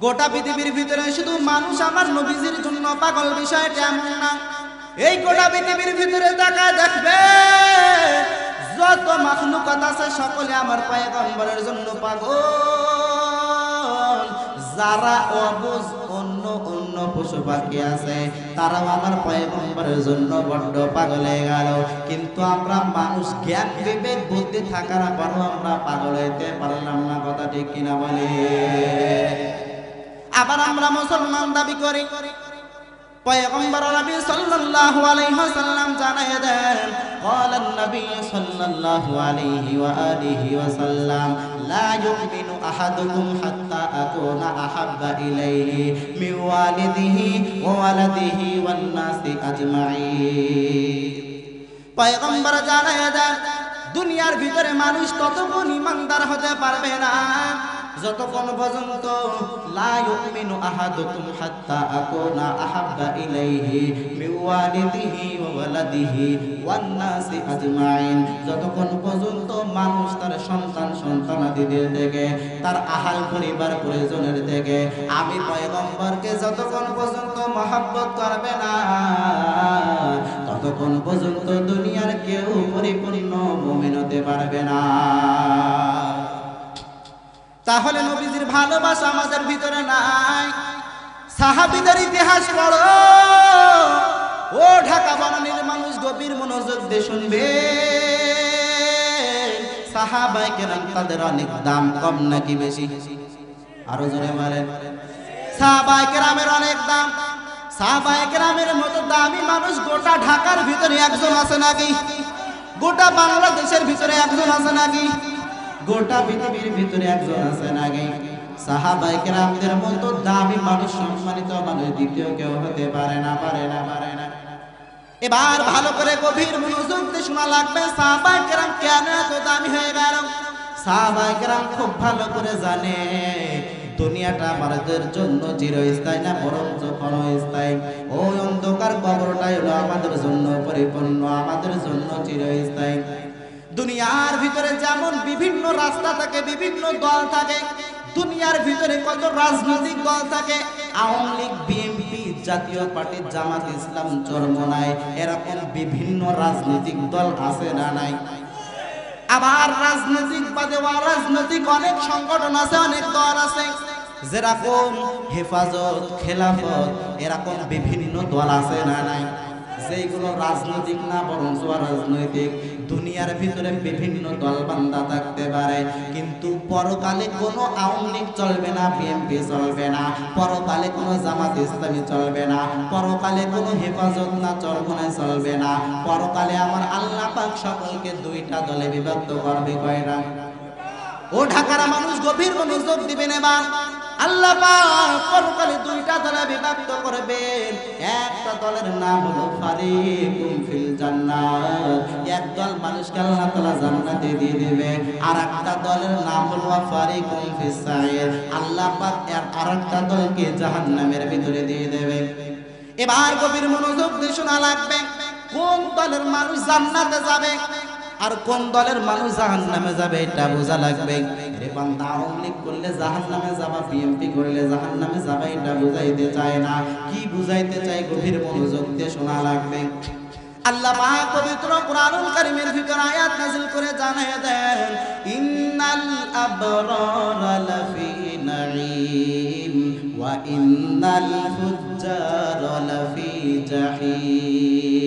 গোটা পৃথিবীর ভিতরে শুধু মানুষ আমার নবীজির জন্য পাগল, বিষয়টা এমন না। এই গোটা পৃথিবীর ভিতরে তাকায় দেখবে যত মাখলুকাত আছে সকলে আমার পয়গম্বরের জন্য পাগল। যারা অবুঝ অন্য অন্য পশু পাখি আছে তারাও আমার পয়গম্বরের জন্য বড্ড পাগল হয়ে গেল, কিন্তু আমরা মানুষ জ্ঞান বিবেক বুদ্ধি থাকার পরও আমরা পাগল হইতে পারলাম না। কথা ঠিক কিনা বলে? আবার আমরা মুসলমান দাবি করি, পয়গম্বর নবী সাল্লাল্লাহু আলাইহি ওয়াসাল্লাম জানায় দেন, ক্বালান নবী সাল্লাল্লাহু আলাইহি ওয়া আলিহি ওয়াসাল্লাম, লা ইউমিনু আহাদুকুম হাত্তা আকুনা আহাব্বা ইলাইহি মিন ওয়ালিদিহি ওয়া ওয়ালাদিহি ওয়ান নাসি আজমাইন। পয়গম্বর জানায় দেন, দুনিয়ার ভিতরে মানুষ ততক্ষণ ঈমানদার হতে পারবে না যতক্ষণ পর্যন্ত লা ইউমিনু আহাদুকুম হাত্তা আকুনা আহাব্বা ইলাইহি মিন ওয়ালিদিহি ওয়া ওয়ালাদিহি ওয়ান নাসি আজমাইন, যতক্ষণ পর্যন্ত মানুষ তার সন্তান সন্তানাদিদের থেকে, তার আহাল পরিবার পরিজনের থেকে আমি পয়গম্বরকে যতক্ষণ পর্যন্ত মহব্বত করবে না ততক্ষণ পর্যন্ত দুনিয়ার কেউ পরিপূর্ণ মুমিন হতে পারবে না। তাহলে নবীজির ভালোবাসা আমাদের ভিতরে নাই। সাহাবীদের ইতিহাস পড়ো, ও ঢাকা বনানীর মানুষ গভীর মনোযোগ দিয়ে শুনবে। সাহাবায়ে কেরাম তাদের অনেক দাম কম নাকি বেশি? আরো জোরে বলেন। সাহাবায়ে কেরামের অনেক দাম। সাহাবায়ে কেরামের মতো দামি মানুষ গোটা ঢাকার ভিতরে একজন আছে নাকি? গোটা বাংলাদেশের ভিতরে একজন আছে নাকি? গোটা পৃথিবীর ভিতরে একজন আছে নাকি? সাহাবায়ে কেরামদের মতো দামি মানুষ, সম্মানিত মানুষ দ্বিতীয় কেউ হতে পারে না, পারে না, পারে না। এবার ভালো করে গভীর মনোযোগ দিয়ে শোনা লাগবে, সাহাবায়ে কেরাম কেন এত দামি হয়ে গেল। সাহাবায়ে কেরাম খুব ভালো করে জানে দুনিয়াটা আমাদের জন্য চিরস্থায়ী না, বরং ক্ষণস্থায়ী। ওই অন্ধকার কবরটাই হলো আমাদের জন্য পরিপূর্ণ, আমাদের জন্য চিরস্থায়ী। দুনিয়ার ভিতরে যেমন বিভিন্ন রাস্তা থাকে, বিভিন্ন দল থাকে, দুনিয়ার ভিতরে কত রাজনৈতিক দল থাকে, আওয়ামী লীগ, বিএনপি, জাতীয় পার্টি, জামাত ইসলাম, চরমনাই, এরকম বিভিন্ন রাজনৈতিক দল আছে না নাই? আবার রাজনৈতিক বাদে অরাজনৈতিক অনেক সংগঠন আছে, অনেক দল আছে, যেরকম হেফাজত, খেলাফত, এরকম বিভিন্ন দল আছে না নাই? যেগুলো রাজনৈতিক না বরং অরাজনৈতিক। দুনিয়ার ভিতরে বিভিন্ন দল বান্দা থাকতে পারে, কিন্তু পরকালে কোনো আওয়ামী লীগ চলবে না, বিএনপি চলবে না, পরকালে কোনো জামাত ইসলামী চলবে না, পরকালে কোনো হেফাজত না চরমনাই চলবে না। পরকালে আমার আল্লাহ পাক সকলকে দুইটা দলে বিভক্ত করবে। কয়টা? ও ঢাকার মানুষ গভীর মনোযোগ দিবেন। এবার আল্লাহ পাক পরকালে দুইটা দলে বিভক্ত করবেন। একটা দলের নাম হলো ফারিকুম ফিল জান্নাত, এক দল মানুষকে আল্লাহ তাআলা জান্নাতে দিয়ে দিবে। আর একটা দলের নাম হলো ফারিকুম ফিস সাইর, আল্লাহ পাক আরেকটা দলকে জাহান্নামের ভিতরে দিয়ে দেবে। এবার গভীর মনোযোগ দিয়ে শোনা লাগবে, কোন দলের মানুষ জান্নাতে যাবে আর কোন দলের মানুষ জাহান্নামে যাবে এটা বোঝা লাগবে। রে বান্দা, আওয়ামী লীগ করলে জাহান্নামে যাবা, বিএনপি করলে জাহান্নামে যাবা, এটা বুঝাইতে চায় না। কি বুঝাইতে চাই? গভীর মনোযোগ দিয়ে শোনা লাগবে। আল্লাহ পাক পবিত্র কোরআনুল কারীমের ভিতর আয়াত নাযিল করে জানায় দেন, ইন্নাল আবরারা লাফি নাঈম ওয়া ইন্নাল ফুজ্জারা লাফি জাহিম।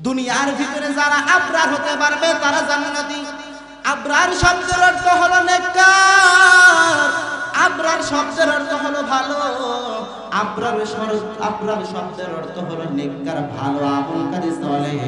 দুনিয়ার ভিতরে যারা আবরার হতে পারবে তারা জান্নাতি। আবরার শব্দের অর্থ হলো নেককার, আবরার শব্দের অর্থ হলো ভালো, আবরার শব্দের অর্থ হলো নেককার, ভালো আমলকারী সালেহ।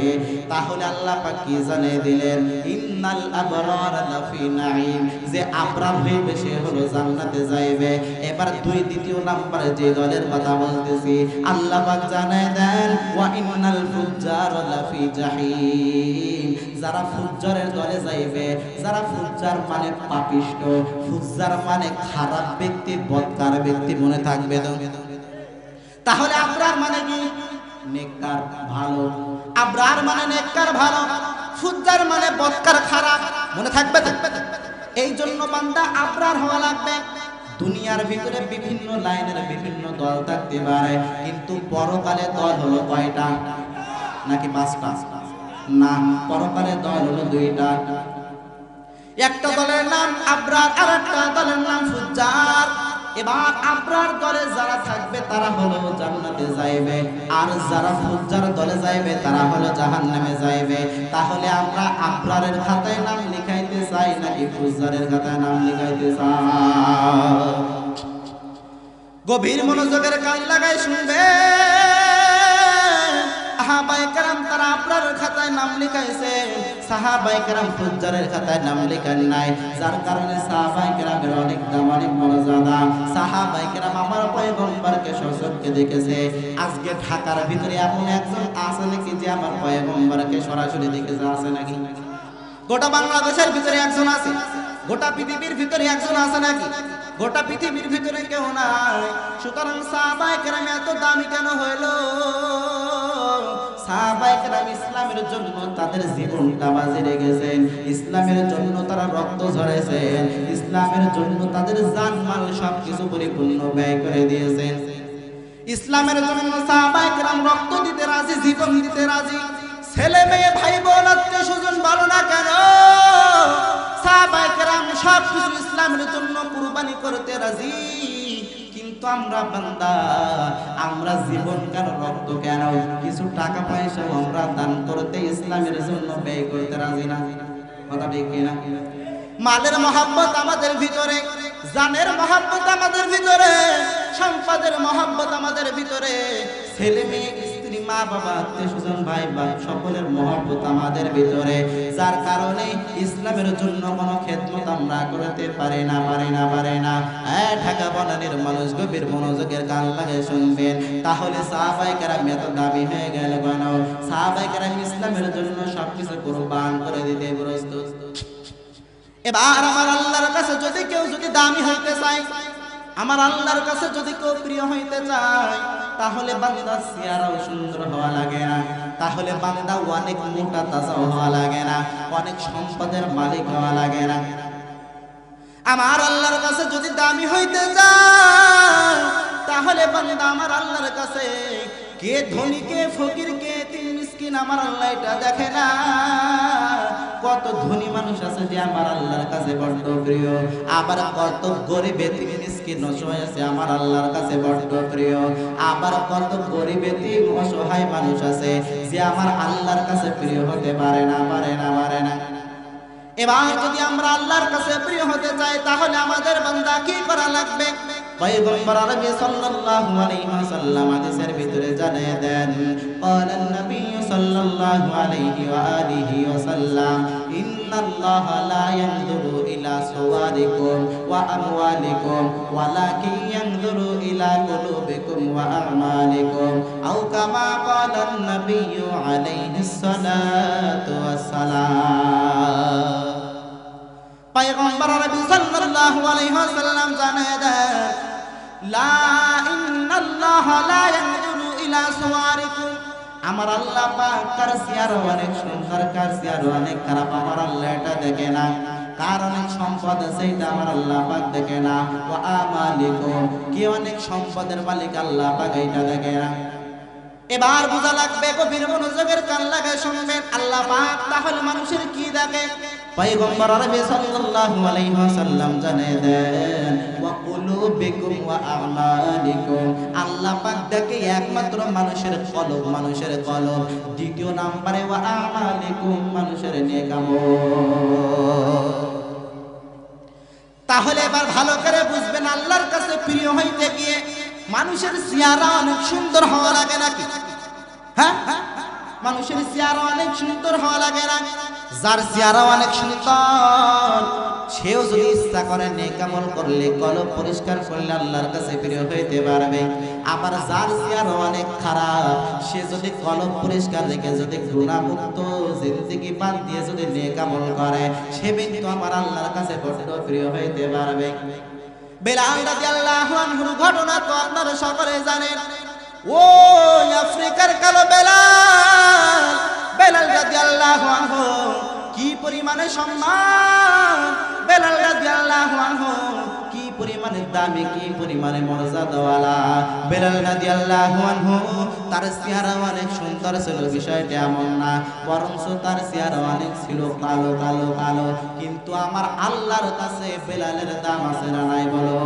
তাহলে আল্লাহ পাক কি জানিয়ে দিলেন? ইন্নাল আবরারা লাফি নাঈম, যে আবরার হইবে সে হলো জান্নাতে যাইবে। এবার দ্বিতীয় নম্বরে যে দলের কথা বলতেছি, আল্লাহ পাক জানিয়ে দেন ওয়া ইন্নাল ফুজ্জারা লাফি জাহিম, যারা ফুজ্জারের দলে যাইবে। যারা ফুজ্জার মানে পাপিষ্ঠ, ফুজ্জার মানে খারাপ ব্যক্তি, বদকার ব্যক্তি, মনে থাকবে তো? তাহলে আবরার মানে কি? নেককার, ভালো। আবরার মানে নেককার, ভালো। ফুজ্জার মানে বদকার, খারাপ, মনে থাকবে? এই জন্য বান্দা আবরার হওয়া লাগবে। দুনিয়ার ভিতরে বিভিন্ন লাইনের বিভিন্ন দল থাকতে পারে, কিন্তু পরকালে দল হলো কয়টা? নাকি 5টা? না, পরকালে দল হলো 2টা। একটা দলের নাম আবরার, আর একটা দলের নাম ফুজ্জার। এবার আবরার দলে যারা থাকবে তারা হলো জান্নাতে যাইবে, আর যারা ফুজ্জার দলে যাইবে তারা হলো জাহান্নামে যাইবে। তাহলে আমরা আবরারের খাতায় নাম লিখাইতে চাই নাকি ফুজ্জারের খাতায় নাম লিখাইতে চাই? গভীর মনোযোগের কান লাগাই শুনবে। সাহাবায়ে কেরাম তারা আবরারের খাতায় নাম লিখাইছে, সাহাবায়ে কেরাম ফুজ্জারের খাতায় নাম লিখান নাই। যার কারণে সাহাবায়ে কেরামের অনেক দাম, অনেক মর্যাদা। সাহাবায়ে কেরাম আমার পয়গম্বরকে সচক্ষে দেখেছে। আজকে ঢাকার ভিতরে এমন একজন আছে নাকি যে আমার পয়গম্বরকে সরাসরি দেখেছে? আছে নাকি? গোটা বাংলাদেশের ভিতরে একজন আছে, গোটা পৃথিবীর ভিতরে একজন আছে নাকি? গোটা পৃথিবীর ভিতরে কেউ নাই। সুতরাং সাহাবায়ে কেরাম এত দামি কেন হইল? সাহাবায়ে কেরাম ইসলামের জন্য তাদের জীবনটা বাজি রেখেছেন, ইসলামের জন্য তারা রক্ত ঝরেছেন, ইসলামের জন্য তাদের জানমাল সবকিছু পরিপূর্ণ ব্যয় করে দিয়েছেন। ইসলামের জন্য সাহাবায়ে কেরাম রক্ত দিতে রাজি, জীবন দিতে রাজি। ছেলে মেয়ে ভাই বোন আত্মীয় স্বজন ভালো না কেন, সাহাবায়ে কেরাম সবকিছু ইসলামের জন্য কুরবানি করতে রাজি। কিন্তু আমরা বান্দা, আমরা জীবন কেন, রক্ত কেন, কিছু টাকা পয়সা আমরা দান করতে ইসলামের জন্য ব্যয় করতে রাজি না। কথা ঠিক কিনা? মালের মহব্বত আমাদের ভিতরে, জানের মহব্বত আমাদের ভিতরে, সম্পদের মহব্বত আমাদের ভিতরে, ছেলে মেয়ে স্ত্রী মা বাবা আত্মীয় স্বজন ভাই বোন সকলের মহব্বত আমাদের ভিতরে। যার কারণে ইসলামের জন্য কোনো খেদমত আমরা করতে পারি না। ঢাকা বনানীর মানুষ গভীর মনোযোগের কান লাগে শুনবেন। তাহলে সাহাবায়ে কেরাম এত দাবি হয়ে গেল কেন? সাহাবায়ে কেরাম ইসলামের জন্য সবকিছু কুরবান করে দিতে প্রস্তুত। এবার আমার আল্লাহর কাছে যদি কেউ দামি হইতে চায়, আমার আল্লাহর কাছে যদি কেউ প্রিয় হইতে চায়, তাহলে বান্দার চেহারাও সুন্দর হওয়া লাগে না, তাহলে বান্দা অনেক মোটা তাজা হওয়া লাগে না, অনেক সম্পদের মালিক হওয়া লাগে না। আমার আল্লাহর কাছে যদি দামি হইতে চায়, তাহলে বান্দা আমার আল্লাহর কাছে কে ধনী কে ফকির কে তিন মিসকিন আমার আল্লাহ এটা দেখে না। কত ধনী মানুষ আছে যে আমার আল্লাহর কাছে বড় প্রিয়, আবার কত গরিব এতিম মিসকিন অসহায় আছে আমার আল্লাহর কাছে বড় প্রিয়, আবার কত গরিব এতিম অসহায় মানুষ আছে যে আমার আল্লাহর কাছে প্রিয় হতে পারে না। এবার যদি আমরা আল্লাহর কাছে প্রিয় হতে চাই, তাহলে আমাদের বান্দা কি করা লাগবে? পয়গম্বর আরবি সাল্লাল্লাহু আলাইহি ওয়াসাল্লাম হাদিসের ভিতরে জানিয়ে দেন, ক্বালান নবী সাল্লাল্লাহু আলাইহি ওয়া আলিহি ওয়াসাল্লাম, ইন্নাল্লাহা লা ইয়ানজুরু ইলা সুওয়ারিকুম ওয়া আমওয়ালিকুম ওয়ালাকিন ইয়ানজুরু ইলা কুলুবিকুম ওয়া আমালিকুম, আও কামা ক্বালান নবী আলাইহিস সালাতু ওয়াস সালাম। পয়গম্বর আরবি সাল্লাল্লাহু আলাইহি ওয়াসাল্লাম জানিয়ে দেন, লা ইন্নাল্লাহা লা ইয়ানজুরু ইলা সুওয়ারিকুম, আমার আল্লাহ পাক কার চেহারা অনেক সুন্দর, কার চেহারা অনেক খারাপ আমার আল্লাহ এটা দেখে না। কার অনেক সম্পদ আছে এটা আমার আল্লাহ পাক দেখে না। ওয়া আমালিকুম, কি অনেক সম্পদের মালিক আল্লাহ পাক এটা দেখে না। এবার বোঝা লাগবে, গভীর মনোযোগের কান লাগায় শুনবেন, আল্লাহ পাক তাহলে মানুষের কি দেখে? পয়গম্বর আরবি সাল্লাল্লাহু আলাইহি ওয়াসাল্লাম জানিয়ে দেন, ওয়া কুলুবিকুম ওয়া আমালিকুম, আল্লাহ পাক দেখে একমাত্র মানুষের কলব, দ্বিতীয় নম্বরে ওয়া আমালিকুম, মানুষের নেক আমল। তাহলে এবার ভালো করে বুঝবেন, আল্লাহর কাছে প্রিয় হইতে গিয়ে মানুষের চেহারা অনেক সুন্দর হওয়া লাগে নাকি? হ্যাঁ, মানুষের চেহারা অনেক সুন্দর হওয়া লাগে না? যার চেহারা অনেক সুন্দর সেও যদি ইচ্ছা করে নেক আমল করলে, কলব পরিষ্কার করলে আল্লাহর কাছে প্রিয় হইতে পারবে। আবার যার চেহারা অনেক খারাপ সে যদি কলব পরিষ্কার রেখে যদি গুনাহমুক্ত জিন্দেগি বাদ দিয়ে যদি নেক আমল করে, সে কিন্তু আমার আল্লাহর কাছে বড় প্রিয় হইতে পারবে। বেলাল রাদিয়াল্লাহু আনহুর ঘটনা তো আপনারা সকলে জানেন। ওই আফ্রিকার কালো বেলাল রাদিয়াল্লাহু আনহু কি পরিমাণে সম্মান, বেলাল রাদিয়াল্লাহু আনহু কি পরিমাণে দামি, কি পরিমাণে মর্যাদাওয়ালা। বেলাল রাদিয়াল্লাহু আনহু তার চেহারা অনেক সুন্দর ছিল, বিষয়টা এমন না, বরঞ্চ তার চেহারা অনেক ছিল কালো কালো কালো। কিন্তু আমার আল্লাহর কাছে বেলালের দাম আছে না নাই বলো?